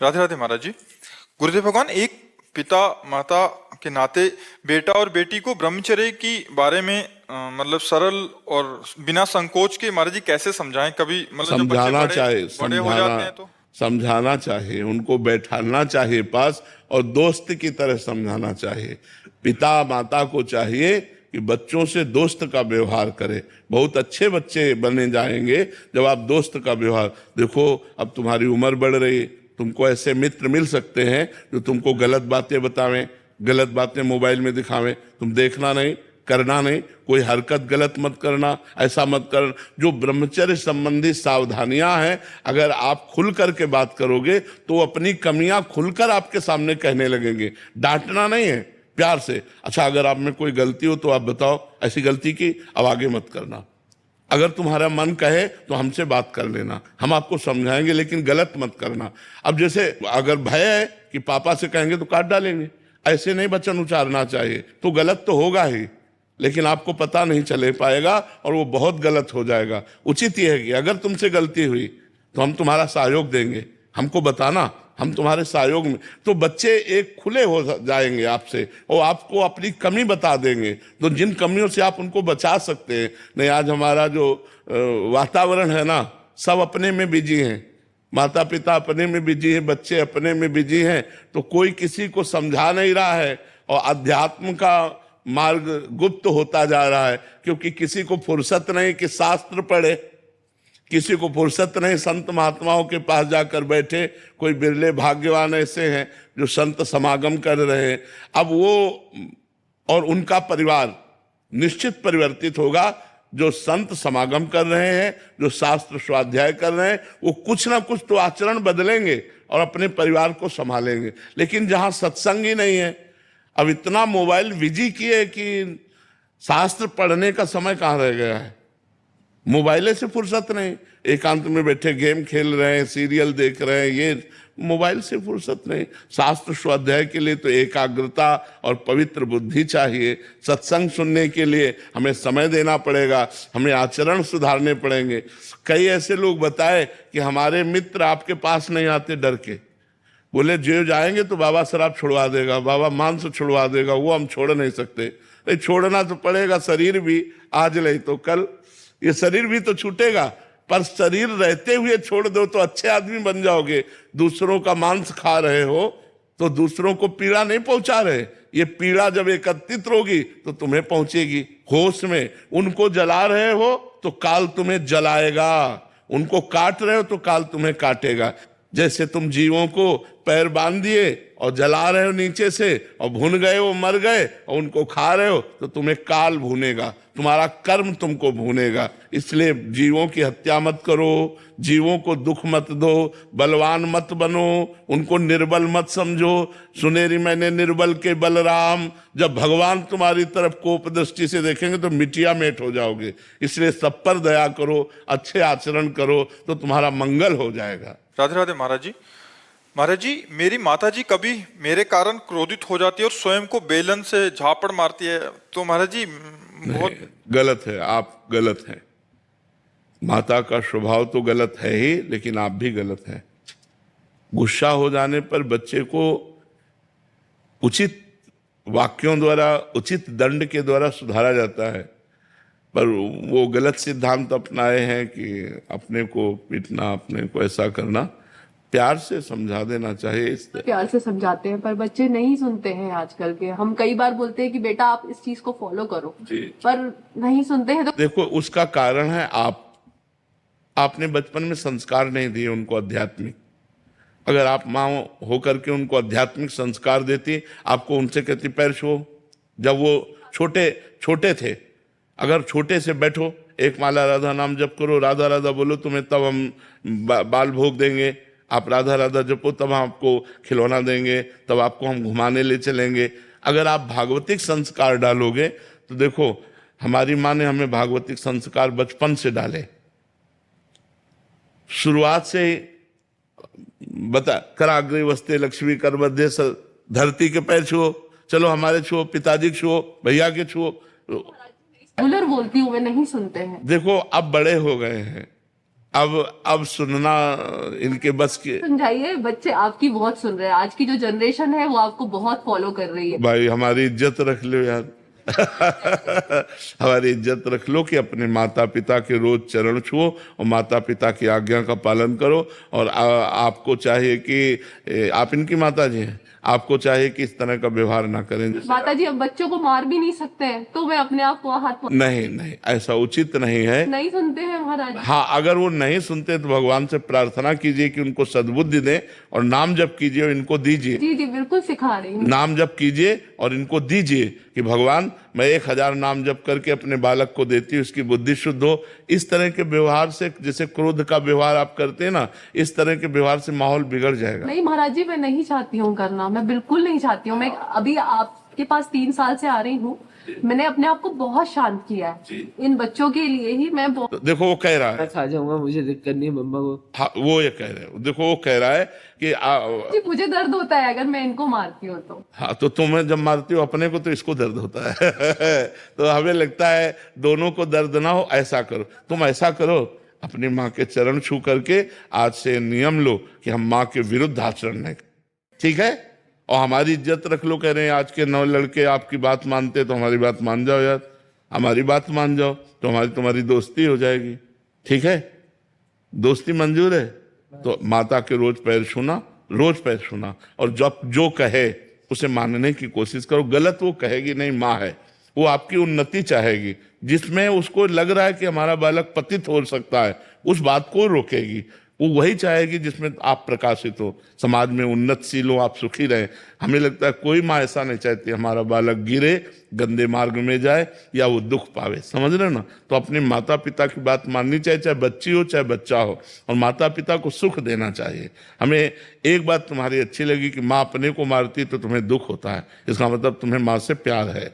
राधे राधे महाराज जी। गुरुदेव भगवान, एक पिता माता के नाते बेटा और बेटी को ब्रह्मचर्य की बारे में मतलब सरल और बिना संकोच के महाराज जी कैसे समझाएं? कभी मतलब जब बच्चे समझाना बड़े चाहे, बड़े हो जाते हैं तो समझाना चाहिए, उनको बैठाना चाहिए पास और दोस्त की तरह समझाना चाहिए। पिता माता को चाहिए कि बच्चों से दोस्त का व्यवहार करे। बहुत अच्छे बच्चे बने जाएंगे जब आप दोस्त का व्यवहार। देखो, अब तुम्हारी उम्र बढ़ रही, तुमको ऐसे मित्र मिल सकते हैं जो तुमको गलत बातें बतावें, गलत बातें मोबाइल में दिखावें। तुम देखना नहीं, करना नहीं, कोई हरकत गलत मत करना, ऐसा मत करना। जो ब्रह्मचर्य संबंधी सावधानियां हैं, अगर आप खुल करके बात करोगे तो अपनी कमियां खुलकर आपके सामने कहने लगेंगे। डांटना नहीं है, प्यार से। अच्छा, अगर आप में कोई गलती हो तो आप बताओ, ऐसी गलती की, अब आगे मत करना। अगर तुम्हारा मन कहे तो हमसे बात कर लेना, हम आपको समझाएंगे, लेकिन गलत मत करना। अब जैसे अगर भय है कि पापा से कहेंगे तो काट डालेंगे, ऐसे नहीं वचन उच्चारना चाहिए। तो गलत तो होगा ही, लेकिन आपको पता नहीं चले पाएगा और वो बहुत गलत हो जाएगा। उचित ये है कि अगर तुमसे गलती हुई तो हम तुम्हारा सहयोग देंगे, हमको बताना, हम तुम्हारे सहयोग में। तो बच्चे एक खुले हो जाएंगे आपसे और आपको अपनी कमी बता देंगे, तो जिन कमियों से आप उनको बचा सकते हैं। नहीं, आज हमारा जो वातावरण है ना, सब अपने में बिजी हैं, माता पिता अपने में बिजी हैं, बच्चे अपने में बिजी हैं, तो कोई किसी को समझा नहीं रहा है और अध्यात्म का मार्ग गुप्त होता जा रहा है, क्योंकि किसी को फुर्सत नहीं कि शास्त्र पढ़े, किसी को फुर्सत नहीं संत महात्माओं के पास जाकर बैठे। कोई बिरले भाग्यवान ऐसे हैं जो संत समागम कर रहे हैं। अब वो और उनका परिवार निश्चित परिवर्तित होगा। जो संत समागम कर रहे हैं, जो शास्त्र स्वाध्याय कर रहे हैं, वो कुछ ना कुछ तो आचरण बदलेंगे और अपने परिवार को संभालेंगे। लेकिन जहां सत्संग ही नहीं है, अब इतना मोबाइल बिजी किए कि शास्त्र पढ़ने का समय कहाँ रह गया है। मोबाइले से फुर्सत नहीं, एकांत में बैठे गेम खेल रहे हैं, सीरियल देख रहे हैं, ये मोबाइल से फुर्सत नहीं। शास्त्र स्वाध्याय के लिए तो एकाग्रता और पवित्र बुद्धि चाहिए। सत्संग सुनने के लिए हमें समय देना पड़ेगा, हमें आचरण सुधारने पड़ेंगे। कई ऐसे लोग बताए कि हमारे मित्र आपके पास नहीं आते डर के, बोले जो जाएंगे तो बाबा शराब छुड़वा देगा, बाबा मांस छुड़वा देगा, वो हम छोड़ नहीं सकते। छोड़ना तो पड़ेगा, शरीर भी आज नहीं तो कल ये शरीर भी तो छूटेगा, पर शरीर रहते हुए छोड़ दो तो अच्छे आदमी बन जाओगे। दूसरों का मांस खा रहे हो तो दूसरों को पीड़ा नहीं पहुंचा रहे, ये पीड़ा जब एकत्रित होगी तो तुम्हें पहुंचेगी। होश में उनको जला रहे हो तो काल तुम्हें जलाएगा, उनको काट रहे हो तो काल तुम्हें काटेगा। जैसे तुम जीवों को पैर बांध दिए और जला रहे हो नीचे से और भून गए, वो मर गए, और उनको खा रहे हो तो तुम्हें काल भूनेगा, तुम्हारा कर्म तुमको भूनेगा। इसलिए जीवों की हत्या मत करो, जीवों को दुख मत दो, बलवान मत बनो, उनको निर्बल मत समझो। सुनेरी मैंने निर्बल के बलराम, जब भगवान तुम्हारी तरफ कोप दृष्टि से देखेंगे तो मिटिया मेट हो जाओगे। इसलिए सब पर दया करो, अच्छे आचरण करो तो तुम्हारा मंगल हो जाएगा। राधे राधे महाराज जी। महाराज जी, मेरी माता जी कभी मेरे कारण क्रोधित हो जाती है और स्वयं को बेलन से झापड़ मारती है, तो महाराज जी बहुत गलत है, आप गलत हैं। माता का स्वभाव तो गलत है ही, लेकिन आप भी गलत हैं। गुस्सा हो जाने पर बच्चे को उचित वाक्यों द्वारा, उचित दंड के द्वारा सुधारा जाता है, पर वो गलत सिद्धांत अपनाए हैं कि अपने को पीटना, अपने को ऐसा करना। प्यार से समझा देना चाहिए। प्यार से समझाते हैं पर बच्चे नहीं सुनते हैं आजकल के। हम कई बार बोलते हैं कि बेटा आप इस चीज को फॉलो करो, पर नहीं सुनते हैं। तो देखो, उसका कारण है आपने बचपन में संस्कार नहीं दिए उनको आध्यात्मिक। अगर आप माँ होकर के उनको आध्यात्मिक संस्कार देती, आपको उनसे कहती पैर छुओ, जब वो छोटे थे, अगर छोटे से बैठो, एक माला राधा नाम जप करो, राधा राधा बोलो, तुम्हें तब हम बाल भोग देंगे। आप राधा राधा जपो, तब आपको खिलौना देंगे, तब आपको हम घुमाने ले चलेंगे। अगर आप भागवतिक संस्कार डालोगे तो देखो, हमारी माँ ने हमें भागवतिक संस्कार बचपन से डाले, शुरुआत से ही बता, कराग्रे वस्ते लक्ष्मी कर मध्य धरती के पैर छुओ, चलो हमारे छुओ, पिताजी के छुओ, भैया के छुओ। रेगुलर बोलती हूँ, वे नहीं सुनते हैं। देखो, अब बड़े हो गए हैं, अब सुनना इनके बस की। समझाइए, बच्चे आपकी बहुत सुन रहे हैं, आज की जो जनरेशन है वो आपको बहुत फॉलो कर रही है। भाई हमारी इज्जत रख लो यार। हमारी इज्जत रख लो कि अपने माता पिता के रोज चरण छुओ और माता पिता की आज्ञा का पालन करो। और आपको चाहिए कि आप इनकी माता जी हैं, आपको चाहिए कि इस तरह का व्यवहार ना करें। माता जी, अब बच्चों को मार भी नहीं सकते हैं तो मैं अपने आप को हाथ नहीं नहीं, ऐसा उचित नहीं है। नहीं सुनते हैं महाराज। हाँ, अगर वो नहीं सुनते तो भगवान से प्रार्थना कीजिए कि उनको सद्बुद्धि दें और नाम जप कीजिए और इनको दीजिए। जी जी, बिल्कुल सिखा रही हूँ। नाम जप कीजिए और इनको दीजिए कि भगवान मैं 1000 नाम जप करके अपने बालक को देती हूँ, उसकी बुद्धि शुद्ध हो। इस तरह के व्यवहार से, जैसे क्रोध का व्यवहार आप करते हैं ना, इस तरह के व्यवहार से माहौल बिगड़ जाएगा। नहीं महाराज जी, मैं नहीं चाहती हूँ करना, मैं बिल्कुल नहीं चाहती हूँ। मैं अभी आपके पास 3 साल से आ रही हूँ, मैंने अपने आप को बहुत शांत किया है इन बच्चों के लिए ही। मैं तो देखो वो कह रहा है, मैं खा जाऊंगा, मुझे दिक्कत नहीं है मम्मा को। हाँ वो ये कह रहे हैं, देखो वो कह रहा है कि जी, मुझे दर्द होता है अगर मैं इनको मारती हूँ तो। हाँ, तो तुम्हें जब मारती हो अपने को तो इसको दर्द होता है। तो हमें लगता है दोनों को दर्द ना हो। ऐसा करो, तुम ऐसा करो, अपनी माँ के चरण छू करके आज से नियम लो कि हम माँ के विरुद्ध आचरण नहीं, ठीक है? और हमारी इज्जत रख लो। कह रहे हैं आज के नौ लड़के आपकी बात मानते तो हमारी बात मान जाओ यार, हमारी बात मान जाओ तो तुम्हारी दोस्ती हो जाएगी, ठीक है? दोस्ती मंजूर है तो माता के रोज पैर छूना और जब जो कहे उसे मानने की कोशिश करो। गलत वो कहेगी नहीं, माँ है, वो आपकी उन्नति चाहेगी। जिसमें उसको लग रहा है कि हमारा बालक पतित हो सकता है, उस बात को रोकेगी। वो वही चाहेगी जिसमें आप प्रकाशित हो, समाज में उन्नतशील हो, आप सुखी रहें। हमें लगता है कोई माँ ऐसा नहीं चाहती हमारा बालक गिरे, गंदे मार्ग में जाए या वो दुख पावे, समझ रहे ना? तो अपने माता पिता की बात माननी चाहिए, चाहे बच्ची हो चाहे बच्चा हो, और माता पिता को सुख देना चाहिए। हमें एक बात तुम्हारी अच्छी लगी कि माँ अपने को मारती तो तुम्हें दुख होता है, इसका मतलब तुम्हें माँ से प्यार है।